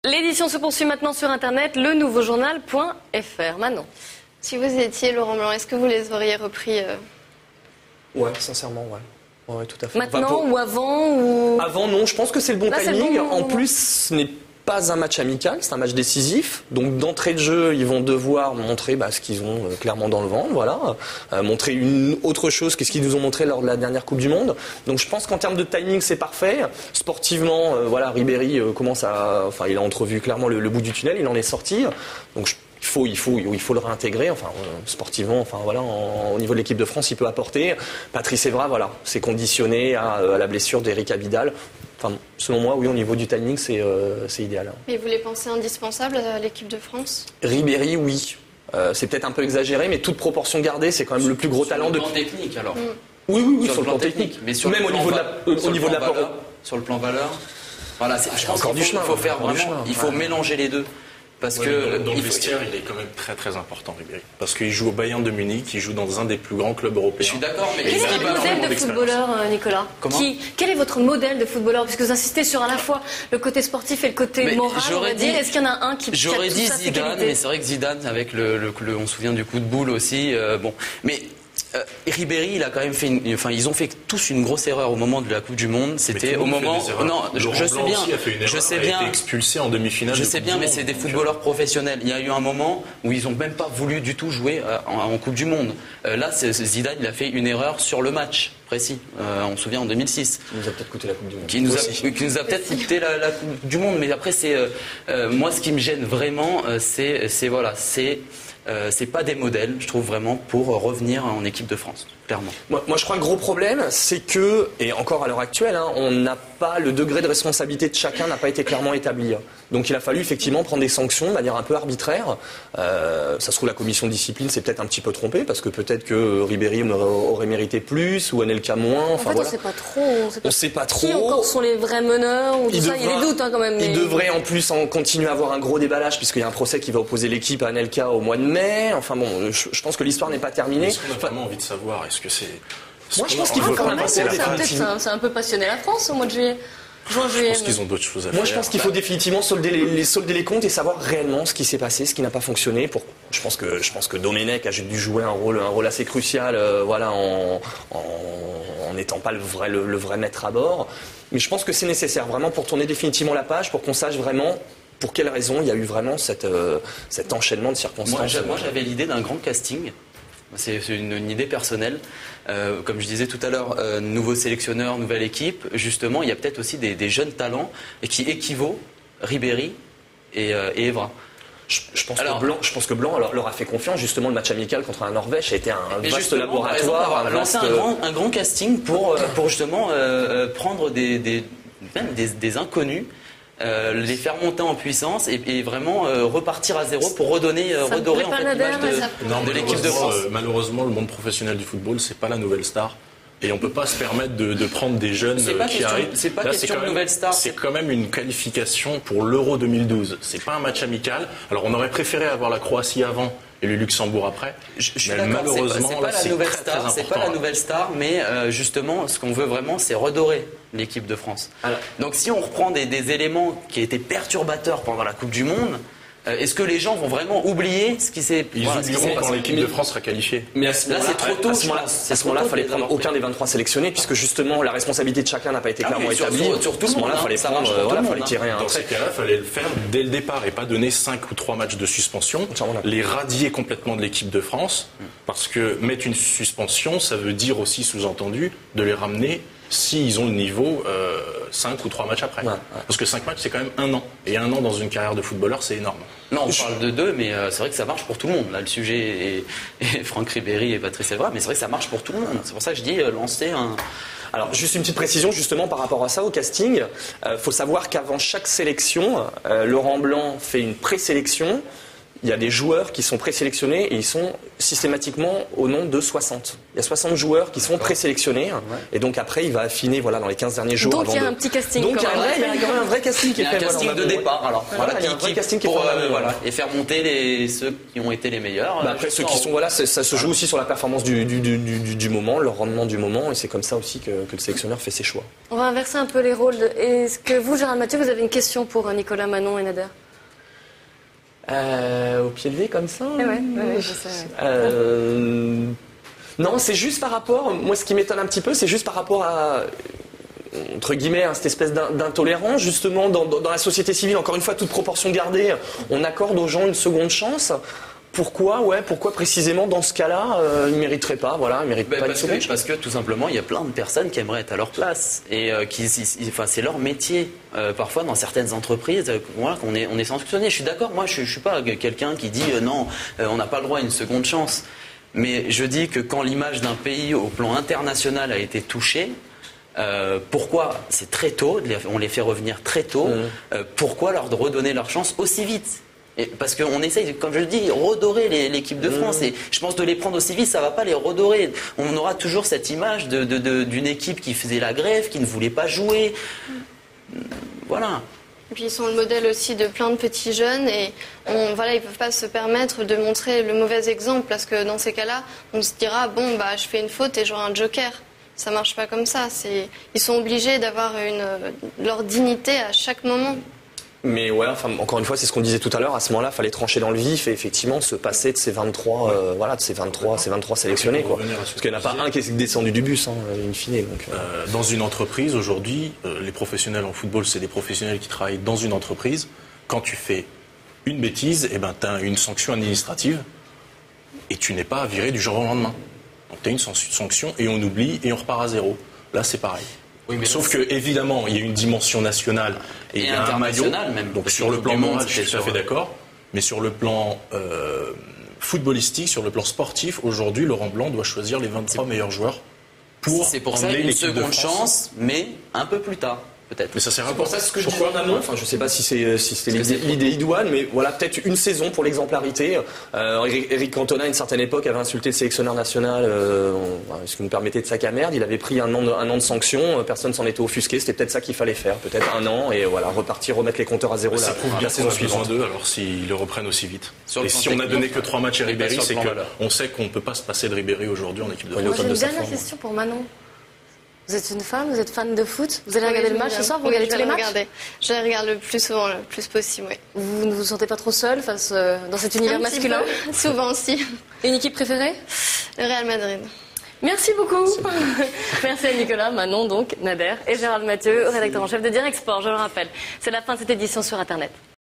L'édition se poursuit maintenant sur Internet, lenouveaujournal.fr. Manon. Si vous étiez Laurent Blanc, est-ce que vous les auriez repris Ouais, sincèrement, ouais. Ouais, tout à fait. Maintenant ou avant ou... Avant, non, je pense que c'est le bon Là, timing. Bon en plus, ce n'est pas un match amical, c'est un match décisif. Donc d'entrée de jeu, ils vont devoir montrer ce qu'ils ont clairement dans le ventre, voilà. Montrer une autre chose que ce qu'ils nous ont montré lors de la dernière Coupe du Monde. Donc je pense qu'en termes de timing, c'est parfait. Sportivement, Ribéry commence à... Enfin, il a entrevu clairement le bout du tunnel, il en est sorti. Donc il faut le réintégrer. Sportivement, au niveau de l'équipe de France, il peut apporter. Patrice Evra, c'est conditionné à la blessure d'Eric Abidal. Selon moi, oui, au niveau du timing, c'est idéal. Et vous les pensez indispensables à l'équipe de France ? Ribéry, oui. C'est peut-être un peu exagéré, mais toute proportion gardée, c'est quand même le plus gros talent de. Sur le plan technique, alors. Oui, sur le plan technique. Mais sur même au niveau de l'apport. Sur le plan valeur, voilà, je pense qu'il faut mélanger les deux. Parce que dans le vestiaire, il est quand même très très important, Ribéry. Parce qu'il joue au Bayern de Munich, il joue dans un des plus grands clubs européens. Je suis d'accord, mais quel est votre modèle de footballeur, Nicolas ? Quel est votre modèle de footballeur ? Puisque vous insistez sur à la fois le côté sportif et le côté moral, on va dire. Est-ce qu'il y en a un qui J'aurais dit Zidane, mais c'est vrai que Zidane, avec on se souvient du coup de boule aussi. Mais Ribéry, il a quand même fait ils ont fait tous une grosse erreur au moment de la Coupe du Monde. C'était au moment. Non, je sais bien. Je sais bien. A été expulsé en demi-finale. Je sais bien, mais c'est des footballeurs professionnels. Il y a eu un moment où ils n'ont même pas voulu du tout jouer en Coupe du Monde. Là, Zidane, il a fait une erreur sur le match précis. On se souvient en 2006. Qui nous a peut-être coûté la Coupe du Monde. Qui nous a peut-être coûté la Coupe du Monde. Mais après, moi, ce qui me gêne vraiment, c'est pas des modèles, je trouve, vraiment, pour revenir en équipe de France, clairement. Moi, je crois que le gros problème, c'est que, et encore à l'heure actuelle, on n'a pas, le degré de responsabilité de chacun n'a pas été clairement établi. Donc il a fallu effectivement prendre des sanctions de manière un peu arbitraire. Ça se trouve, la commission de discipline s'est peut-être un petit peu trompée, parce que peut-être que Ribéry aurait mérité plus, ou Anelka moins. En fait, on ne sait pas trop. On sait pas trop. Qui encore sont les vrais meneurs ou tout ça, il y a des doutes quand même. Il devrait en plus continuer à avoir un gros déballage, puisqu'il y a un procès qui va opposer l'équipe à Anelka au mois de mai. Je pense que l'histoire n'est pas terminée. Est-ce qu'on a vraiment envie de savoir ? Est-ce que c'est... Moi, je pense qu'il faut quand même passer la fin. C'est un peu passionné la France au mois de juillet. Je pense qu'ils ont d'autres choses à faire. Moi, je pense qu'il faut définitivement solder les comptes et savoir réellement ce qui s'est passé, ce qui n'a pas fonctionné. Je pense que Domenech a dû jouer un rôle assez crucial, en n'étant pas le vrai maître à bord. Mais je pense que c'est nécessaire vraiment pour tourner définitivement la page, pour qu'on sache vraiment pour quelles raisons il y a eu vraiment cet enchaînement de circonstances. Moi, j'avais l'idée d'un grand casting. C'est une idée personnelle. Comme je disais tout à l'heure, nouveau sélectionneur, nouvelle équipe. Justement, il y a peut-être aussi des jeunes talents et qui équivaut Ribéry et Evra. Je pense que Blanc leur a fait confiance. Justement, le match amical contre la Norvège a été un vaste laboratoire. Lancer un grand casting pour justement prendre des inconnus. Les faire monter en puissance et vraiment repartir à zéro pour redorer en fait l'image de l'équipe de France. Malheureusement, le monde professionnel du football, c'est pas la nouvelle star. Et on peut pas se permettre de prendre des jeunes qui arrivent. C'est pas question de nouvelle star. C'est quand même une qualification pour l'Euro 2012. C'est pas un match amical. Alors on aurait préféré avoir la Croatie avant et le Luxembourg après. Je suis d'accord, malheureusement, c'est pas la nouvelle star, mais justement, ce qu'on veut vraiment, c'est redorer l'équipe de France. Alors, donc si on reprend des éléments qui étaient perturbateurs pendant la Coupe du Monde, est-ce que les gens vont vraiment oublier ce qui s'est passé ? Ils oublieront quand l'équipe de France sera qualifiée. Mais là, c'est trop tôt. À ce moment-là, il fallait prendre aucun des 23 sélectionnés, puisque justement, la responsabilité de chacun n'a pas été clairement établie. Surtout, à ce moment-là, il fallait tirer un trait. Dans ces cas-là, il fallait le faire dès le départ et pas donner 5 ou 3 matchs de suspension, les radier complètement de l'équipe de France, parce que mettre une suspension, ça veut dire aussi, sous-entendu, de les ramener s'ils ont le niveau 5 ou 3 matchs après. Parce que 5 matchs, c'est quand même 1 an. Et 1 an dans une carrière de footballeur, c'est énorme. Non, on parle de 2, mais c'est vrai que ça marche pour tout le monde. Là, le sujet est Franck Ribéry et Patrice Evra, mais c'est vrai que ça marche pour tout le monde. C'est pour ça que je dis lancer un... Alors, juste une petite précision justement par rapport à ça, au casting. Faut savoir qu'avant chaque sélection, Laurent Blanc fait une présélection. il y a des joueurs qui sont présélectionnés et ils sont systématiquement au nombre de 60. Il y a 60 joueurs qui sont présélectionnés et donc après il va affiner dans les 15 derniers jours. Donc il y a un petit casting. Donc il y a quand même un vrai casting qui est fait. Un casting de départ alors. Il y a un vrai casting qui est fait. Et faire monter ceux qui ont été les meilleurs. Après ceux qui sont ça se joue aussi sur la performance du moment, le rendement du moment et c'est comme ça aussi que le sélectionneur fait ses choix. On va inverser un peu les rôles. Est-ce que vous, Gérald Mathieu, vous avez une question pour Nicolas, Manon et Nader? Au pied levé comme ça je sais. Non, c'est juste par rapport, moi ce qui m'étonne un petit peu, c'est juste par rapport à, entre guillemets, cette espèce d'intolérance, justement, dans la société civile, encore une fois, toute proportion gardée, on accorde aux gens une seconde chance. Pourquoi précisément dans ce cas-là, ils ne mériteraient pas, ils méritent pas une seconde chance. Parce que tout simplement, il y a plein de personnes qui aimeraient être à leur place et c'est leur métier. Parfois, dans certaines entreprises, on est sanctionné. Je suis d'accord, moi, je suis pas quelqu'un qui dit non, on n'a pas le droit à une seconde chance. Mais je dis que quand l'image d'un pays au plan international a été touchée, pourquoi c'est très tôt, on les fait revenir très tôt, pourquoi leur redonner leur chance aussi vite? Parce qu'on essaye, comme je le dis, redorer l'équipe de France. Et je pense de les prendre aussi vite, ça ne va pas les redorer. On aura toujours cette image d'une équipe qui faisait la grève, qui ne voulait pas jouer. Voilà. Et puis ils sont le modèle aussi de plein de petits jeunes et ils ne peuvent pas se permettre de montrer le mauvais exemple parce que dans ces cas-là, on se dira je fais une faute et j'aurai un joker. Ça ne marche pas comme ça. Ils sont obligés d'avoir leur dignité à chaque moment. Mais encore une fois, c'est ce qu'on disait tout à l'heure. À ce moment-là, il fallait trancher dans le vif et effectivement se passer de ces 23, ces 23 sélectionnés, quoi. Parce qu'il n'y en a pas un qui est descendu du bus, in fine. Donc, Dans une entreprise, aujourd'hui, les professionnels en football, c'est des professionnels qui travaillent dans une entreprise. Quand tu fais une bêtise, tu as une sanction administrative et tu n'es pas viré du jour au lendemain. Donc tu as une sanction et on oublie et on repart à zéro. Là, c'est pareil. Oui, sauf que évidemment, il y a une dimension nationale et il y a un maillot. Même. Donc sur le plan moral, je suis tout à fait d'accord. Mais sur le plan footballistique, sur le plan sportif, aujourd'hui, Laurent Blanc doit choisir les 23 meilleurs joueurs pour c'est pour ça une seconde chance, mais un peu plus tard. Peut-être. Mais ça sert à pour ça ce que je disais en amont. Enfin, je sais pas si c'est l'idée idoine, mais peut-être une saison pour l'exemplarité. Eric Cantona, à une certaine époque, avait insulté le sélectionneur national, ce qui nous permettait de sac à merde. Il avait pris un an de sanction. Personne s'en était offusqué. C'était peut-être ça qu'il fallait faire. Peut-être un an et repartir, remettre les compteurs à zéro. Ça prouve bien qu'on a besoin d'eux. Alors s'ils le reprennent aussi vite. Et si on a donné que 3 matchs à Ribéry, c'est qu'on sait qu'on ne peut pas se passer de Ribéry aujourd'hui en équipe de France. J'ai une dernière question pour Manon. Vous êtes une femme, vous êtes fan de foot. Vous allez regarder le match ce soir, vous regardez tous les matchs? Je regarde le plus souvent, le plus possible, oui. Vous ne vous sentez pas trop seule dans cet univers masculin? Souvent aussi. Une équipe préférée? Le Real Madrid. Merci beaucoup. Merci à Nicolas, Manon, Nader et Gérald Mathieu, rédacteur en chef de Direct Sport, je le rappelle. C'est la fin de cette édition sur Internet.